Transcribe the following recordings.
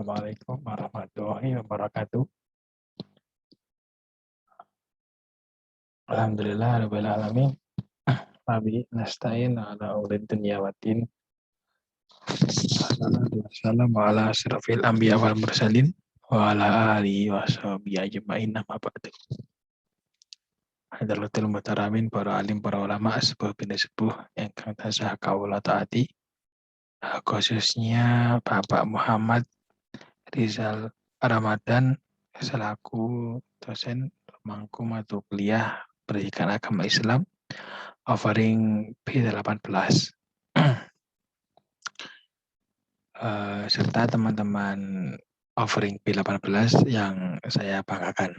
Assalamualaikum warahmatullahi wabarakatuh. Alhamdulillah rabbil alamin. Wabihi nasta'in ala umuri dunya waddin. Wassalamu ala asyrafil anbiya wal mursalin wa ala alihi wa sahbihi ajma'in amma ba'du. Hadratul mutaramin, para alim, para ulama, sepuh bin sepuh yang tansah kaula taati, khususnya Bapak Muhammad Rizal Ramadan selaku dosen pemangku mata kuliah Pendidikan Agama Islam offering B18 serta teman-teman offering B18 yang saya banggakan.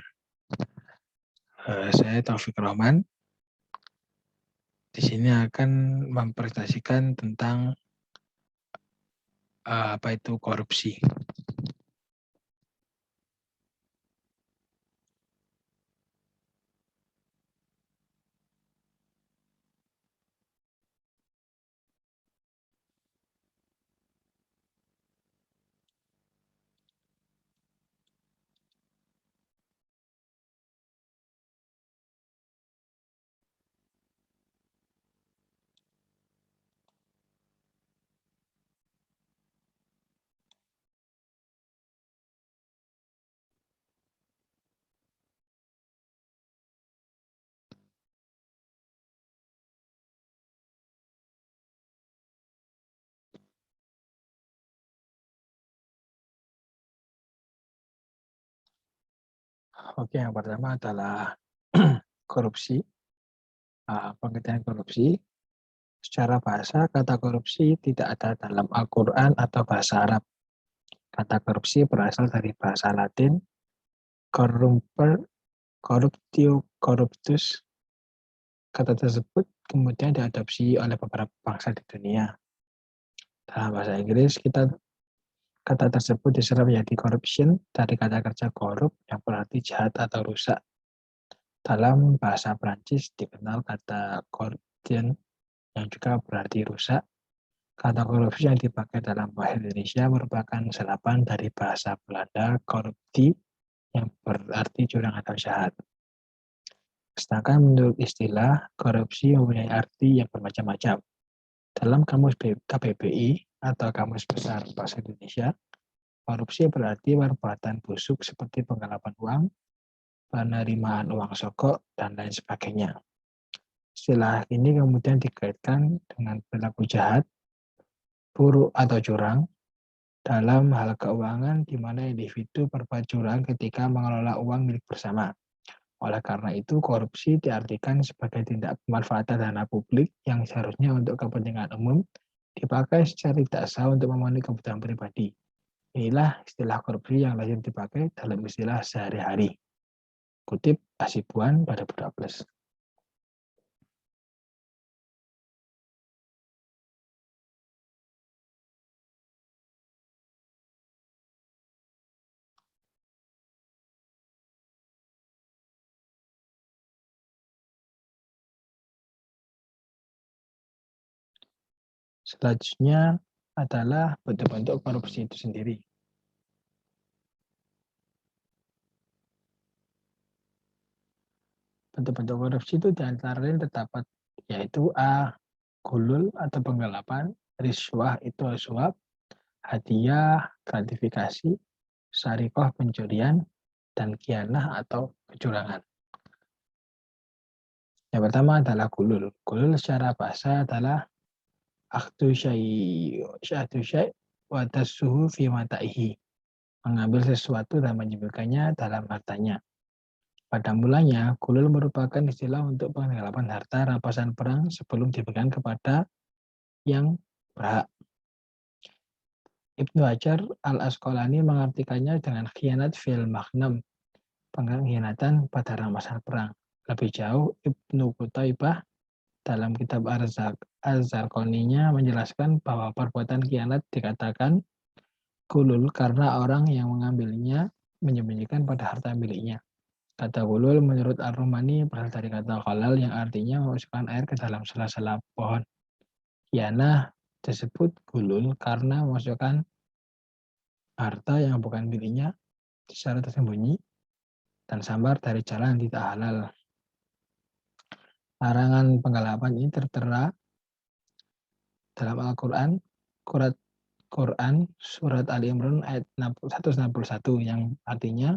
Saya Taufik Rahman di sini akan mempresentasikan tentang apa itu korupsi. Oke, yang pertama adalah korupsi. Pengertian korupsi. Secara bahasa, kata korupsi tidak ada dalam Al-Quran atau bahasa Arab. Kata korupsi berasal dari bahasa Latin, corrumper, corruptio, corruptus. Kata tersebut kemudian diadopsi oleh beberapa bangsa di dunia. Dalam bahasa Inggris, kata tersebut diserap menjadi corruption dari kata kerja korup yang berarti jahat atau rusak. Dalam bahasa Prancis dikenal kata corruption yang juga berarti rusak. Kata korupsi yang dipakai dalam bahasa Indonesia merupakan serapan dari bahasa Belanda corruptie yang berarti curang atau jahat. Sedangkan menurut istilah, korupsi mempunyai arti yang bermacam-macam. Dalam kamus KBBI atau Kamus Besar Bahasa Indonesia, korupsi berarti perbuatan busuk seperti penggelapan uang, penerimaan uang sogok, dan lain sebagainya. Istilah ini kemudian dikaitkan dengan perilaku jahat, buruk atau curang dalam hal keuangan di mana individu berbuat curang ketika mengelola uang milik bersama. Oleh karena itu, korupsi diartikan sebagai tindak pemanfaatan dana publik yang seharusnya untuk kepentingan umum dipakai secara tidak sah untuk memenuhi kebutuhan pribadi. Inilah istilah korupsi yang lazim dipakai dalam istilah sehari-hari. Kutip Hasibuan pada Budak Plus. Selanjutnya adalah bentuk-bentuk korupsi itu sendiri. Bentuk-bentuk korupsi itu diantara lain terdapat yaitu A. Gulul atau penggelapan, riswah itu suap, hadiah, gratifikasi, syarikoh pencurian, dan kianah atau kecurangan. Yang pertama adalah gulul. Gulul secara bahasa adalah akhdu syai' wa tassuhu fi mata'ihi. Mengambil sesuatu dan menyembunyikannya dalam hartanya. Pada mulanya, gulul merupakan istilah untuk penggelapan harta rampasan perang sebelum diberikan kepada yang berhak. Ibnu Hajar al-Asqalani mengartikannya dengan khianat fil maghnam, pengkhianatan pada rampasan perang. Lebih jauh, Ibnu Qutaibah dalam kitab Az-Zarqaninya menjelaskan bahwa perbuatan khianat dikatakan gulul karena orang yang mengambilnya menyembunyikan pada harta miliknya. Kata gulul menurut Ar-Rumani berasal dari kata khalal yang artinya memasukkan air ke dalam sela-sela pohon. Khianah disebut gulul karena memasukkan harta yang bukan miliknya secara tersembunyi, dan samar dari jalan yang tidak halal. Larangan penggelapan ini tertera dalam Al-Quran, surat Ali Imran ayat 161 yang artinya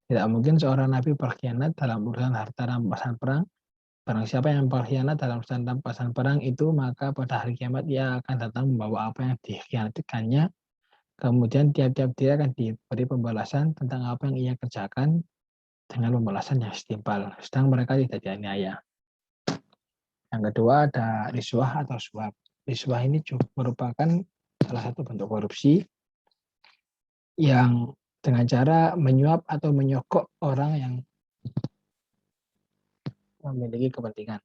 tidak mungkin seorang nabi berkhianat dalam urusan harta rampasan perang. Barang siapa yang berkhianat dalam urusan rampasan perang itu, maka pada hari kiamat ia akan datang membawa apa yang dikhianatikannya. Kemudian tiap-tiap dia akan diberi pembalasan tentang apa yang ia kerjakan dengan pembalasan yang setimpal. Sedang mereka tidak dianiaya. Yang kedua ada riswah atau suap. Riswah ini juga merupakan salah satu bentuk korupsi yang dengan cara menyuap atau menyogok orang yang memiliki kepentingan.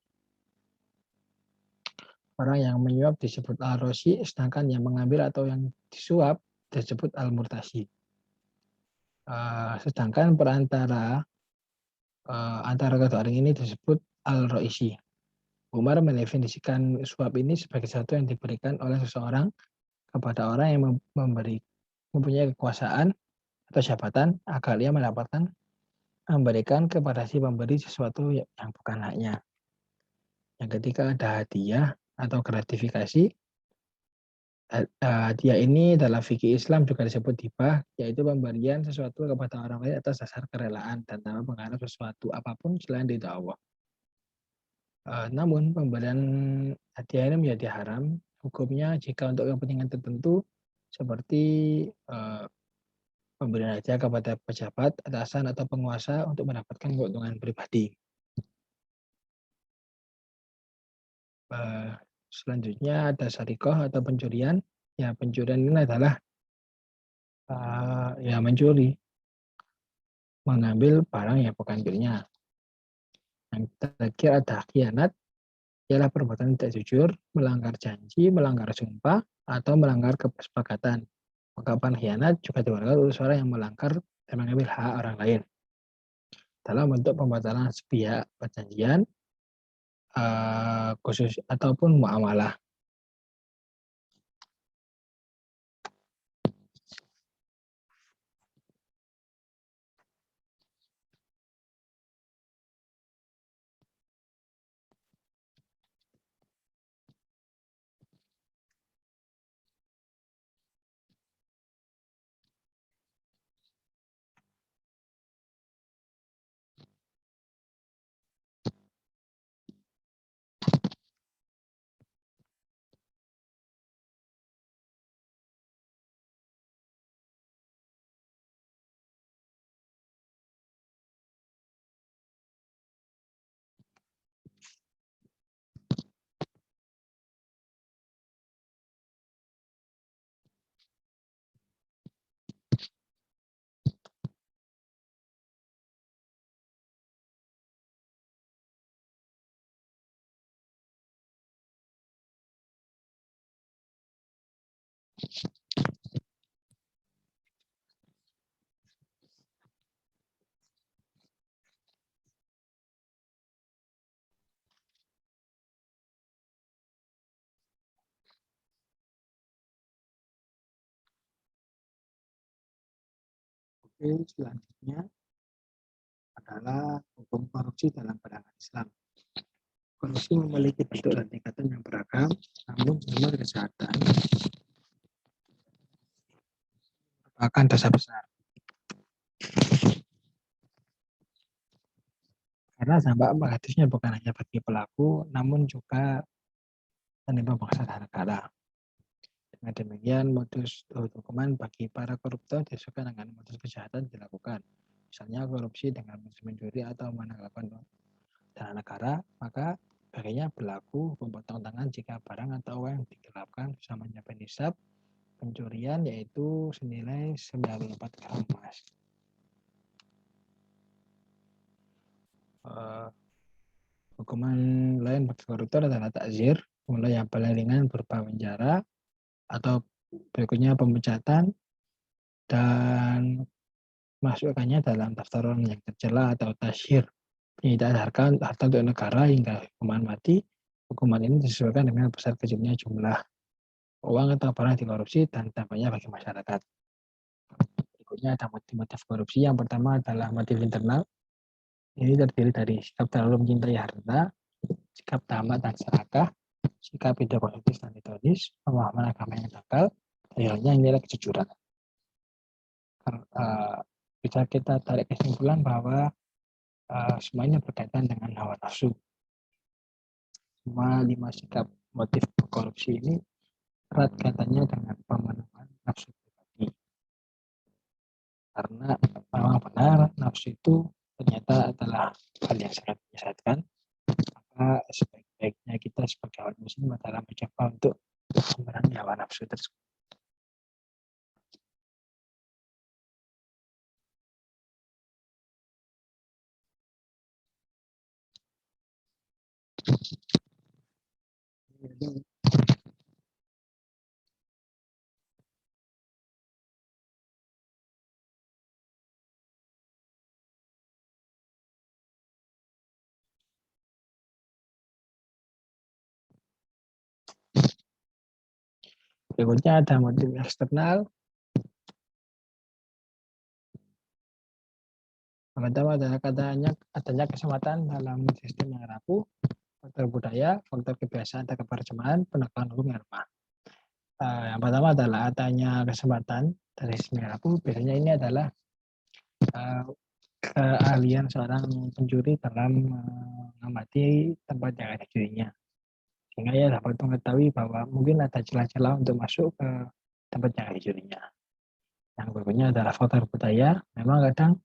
Orang yang menyuap disebut al-rosi, sedangkan yang mengambil atau yang disuap disebut al-murtasi. Sedangkan perantara antara kedua orang ini disebut al-roisi. Umar mendefinisikan suap ini sebagai sesuatu yang diberikan oleh seseorang kepada orang yang mempunyai kekuasaan atau jabatan agar ia memberikan kepada si pemberi sesuatu yang bukan haknya. Yang ketiga ada hadiah atau gratifikasi. Hadiah ini dalam fikih Islam juga disebut hibah, yaitu pemberian sesuatu kepada orang lain atas dasar kerelaan dan tanpa mengharap sesuatu apapun selain ridha Allah. Namun pemberian hadiah ini menjadi haram hukumnya jika untuk kepentingan tertentu seperti pemberian hadiah kepada pejabat, atasan, atau penguasa untuk mendapatkan keuntungan pribadi. Selanjutnya ada syarikoh atau pencurian. Ya, pencurian ini adalah mencuri, mengambil barang yang bukan miliknya. Yang terakhir ada khianat, ialah perbuatan tidak jujur, melanggar janji, melanggar sumpah, atau melanggar kesepakatan. Ungkapan khianat juga digunakan oleh seorang yang melanggar dan mengambil hak orang lain dalam bentuk pembatalan sepihak perjanjian khusus ataupun muamalah. Oke, selanjutnya adalah hukum korupsi dalam pandangan Islam. Korupsi memiliki bentuk dan tingkatan yang beragam, namun menurut kesehatan merupakan dosa besar. Karena dampak negatifnya bukan hanya bagi pelaku, namun juga menimpa bangsa dan negara. Dengan demikian, modus hukuman bagi para koruptor disesuaikan dengan modus kejahatan dilakukan. Misalnya korupsi dengan mencuri atau menanggalkan dana negara, maka baginya berlaku hukum potong tangan jika barang atau uang yang digelapkan bisa mencapai nisab pencurian, yaitu senilai 94 gram emas. Hukuman lain bagi koruptor adalah takzir, mulai yang paling ringan berupa penjara atau berikutnya pemecatan dan masukkannya dalam daftar orang yang tercela atau tasyir, penyitaan harta untuk negara hingga hukuman mati. Hukuman ini disesuaikan dengan besar kecilnya jumlah uang atau barang dikorupsi dan dampaknya bagi masyarakat. berikutnya ada motif-motif korupsi. Yang pertama adalah motif internal. Ini terdiri dari sikap terlalu mencintai harta, sikap tamak dan serakah, sikap ideologis dan hedonis, pemahaman agama yang dangkal, dan nilai kejujuran. Bisa kita tarik kesimpulan bahwa semuanya berkaitan dengan hawa nafsu. Semua 5 sikap motif korupsi ini erat kaitannya dengan pemenuhan nafsu pribadi. Karena memang benar nafsu itu ternyata adalah hal yang sangat menyesatkan. Maka sebaik-baiknya kita sebagai orang muslim adalah mencoba untuk memerangi hawa nafsu tersebut. Berikutnya ada motif eksternal. Yang pertama adalah adanya kesempatan dalam sistem yang rapuh, faktor budaya, faktor kebiasaan dan kebersamaan, penegakan hukum yang lemah. Yang pertama adalah adanya kesempatan dari sistem yang rapuh. Biasanya ini adalah keahlian seorang pencuri dalam mengamati tempat yang ada dirinya. Sehingga ia dapat mengetahui bahwa mungkin ada celah-celah untuk masuk ke tempat yang ada dirinya. Yang berikutnya adalah faktor budaya. Memang kadang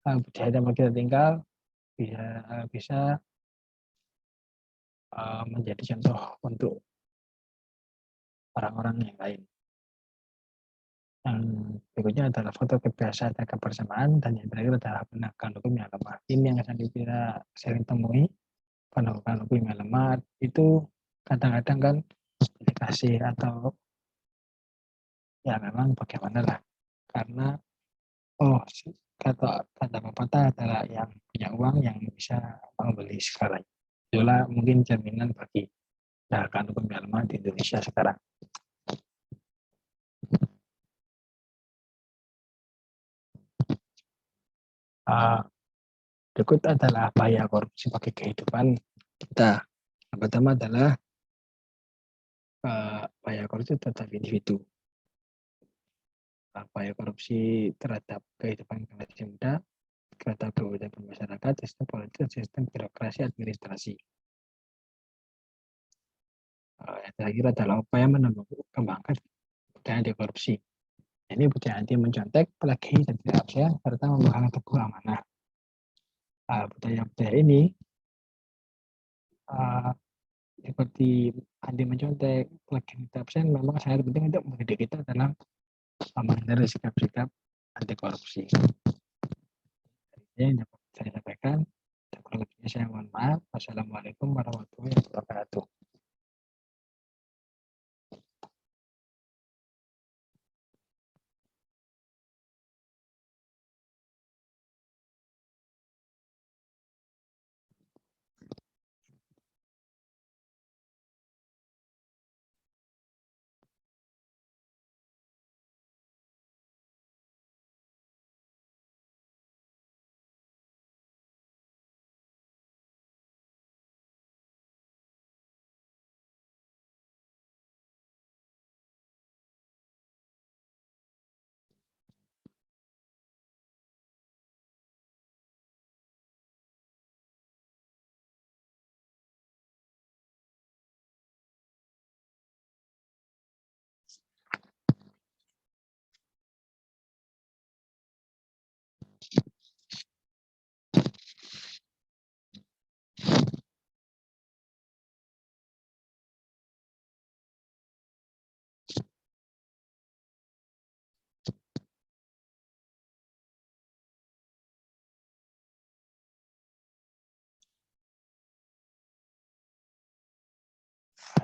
budaya tempat kita tinggal bisa menjadi contoh untuk orang-orang yang lain. Yang berikutnya adalah faktor kebiasaan dan kebersamaan, dan yang terakhir adalah penegakan hukum yang lemah. Ini yang kita sering temui, penegakan hukum yang lemah itu kadang-kadang kan dikasih atau ya memang bagaimana lah, karena kata pepatah adalah yang punya uang yang bisa membeli sekarang. Itulah mungkin cerminan bagi penegakan hukum yang lemah di Indonesia sekarang. Berikut adalah bahaya korupsi bagi kehidupan kita. Yang pertama adalah bahaya korupsi terhadap individu. Bahaya korupsi terhadap kehidupan generasi muda, terhadap kehidupan masyarakat, sistem politik, sistem birokrasi, administrasi. Yang terakhir adalah upaya mengembangkan budaya anti korupsi. Ini budaya anti mencontek, pelagi dan tidak absen, serta membangun teguh amanah. Budaya-budaya ini seperti anti mencontek, pelagi dan tidak absen memang sangat penting untuk mendidik kita dalam menghindari sikap-sikap anti korupsi. Yang dapat saya sampaikan. Kurang lebihnya saya mohon maaf. Wassalamualaikum warahmatullahi wabarakatuh.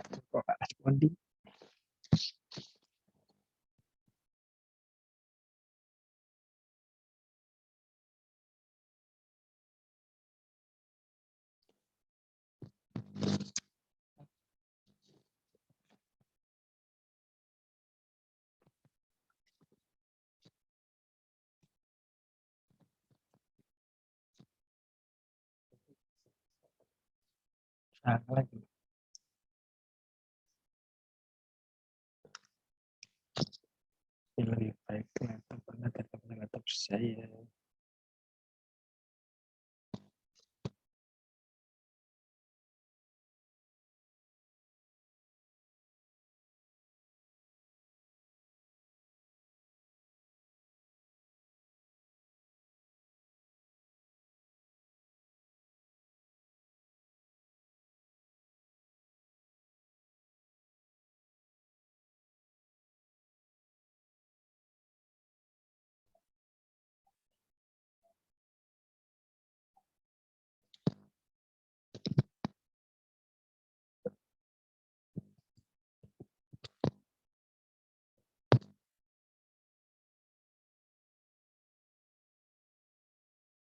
Kok respon di Salah lagi. Lebih baik laptop Anda daripada laptop saya.